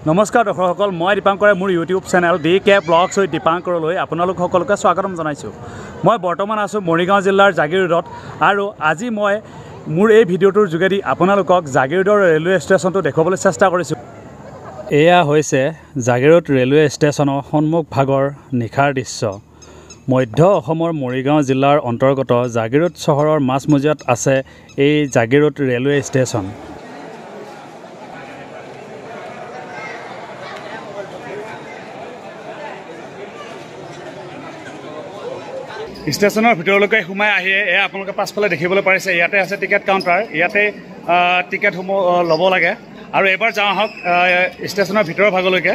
নমস্কাৰ দৰ্শকসকল, মই দীপাংকৰে মোৰ YouTube channel DK vlogs with দীপাংকৰলৈ আপোনালোক সকলোকে স্বাগতম জনাইছোঁ। মই বৰ্তমান আছোঁ মৰিগাঁও জিলাৰ জাগিৰোডত আৰু আজি মই মোৰ এই ভিডিঅ'টোৰ যোগেদি আপোনালোকক জাগিৰোডৰ ৰেলৱে ষ্টেচনটো দেখুৱাবলৈ চেষ্টা কৰিছোঁ। এয়া হৈছে জাগিৰোড ৰেলৱে ষ্টেচনৰ সন্মুখ ভাগৰ নিশাৰ দৃশ্য। মধ্য অসমৰ মৰিগাঁও জিলাৰ অন্তৰ্গত জাগিৰোড চহৰৰ মাজমজিয়াত আছে এই জাগিৰোড ৰেলৱে ষ্টেচন। ষ্টেচনৰ ভিতৰলৈকে সোমাই আহি আপোনালোকে পাছফালে দেখিবলৈ পাৰিছে, ইয়াতে আছে টিকেট কাউণ্টাৰ। ইয়াতে টিকেটসমূহ ল'ব লাগে আৰু এবাৰ যাওঁ আহক ষ্টেচনৰ ভিতৰৰ ভাগলৈকে।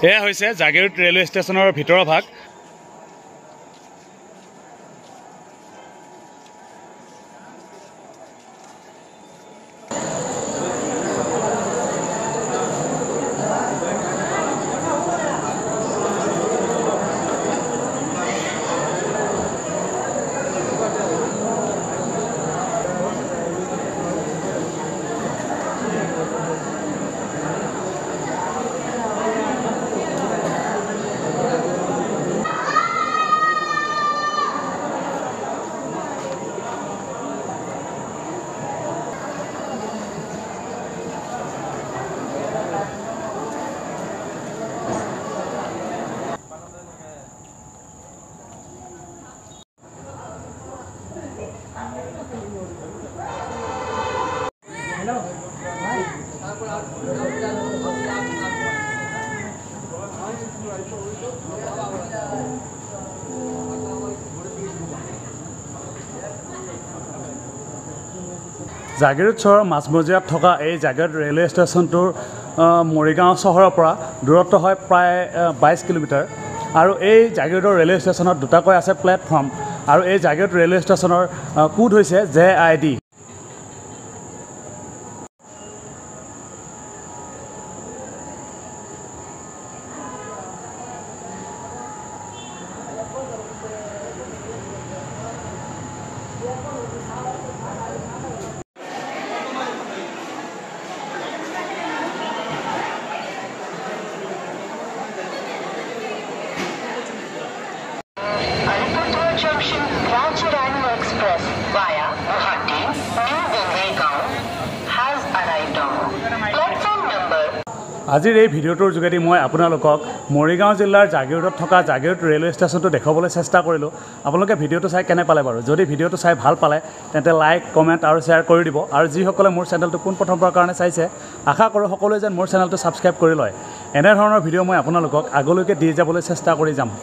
এয়া হৈছে জাগিৰোড ৰেলৱে ষ্টেচনৰ ভিতৰৰ ভাগ। জাগিৰোড চহৰৰ মাজমজিয়াত থকা এই জাগিৰোড ৰেলৱে ষ্টেচনটোৰ মৰিগাঁও চহৰৰ পৰা দূৰত্ব হয় প্ৰায় 22 কিলোমিটাৰ আৰু এই জাগিৰোডৰ ৰেলৱে ষ্টেচনত দুটাকৈ আছে প্লেটফৰ্ম আৰু এই জাগিৰোড ৰেলৱে ষ্টেচনৰ কোড হৈছে JID। আজিৰ এই ভিডিঅ'টোৰ যোগেদি মই আপোনালোকক মৰিগাঁও জিলাৰ জাগিৰোডত থকা জাগিৰোড ৰেলৱে ষ্টেচনটো দেখুৱাবলৈ চেষ্টা কৰিলোঁ। আপোনালোকে ভিডিঅ'টো চাই কেনে পালে বাৰু? যদি ভিডিঅ'টো চাই ভাল পালে তেন্তে লাইক, কমেণ্ট আৰু শ্বেয়াৰ কৰি দিব। আৰু যিসকলে মোৰ চেনেলটো পোনপ্ৰথমবাৰৰ কাৰণে চাইছে, আশা কৰোঁ সকলোৱে যেন মোৰ চেনেলটো ছাবস্ক্ৰাইব কৰি লয়। এনেধৰণৰ ভিডিঅ' মই আপোনালোকক আগলৈকে দি যাবলৈ চেষ্টা কৰি যাম।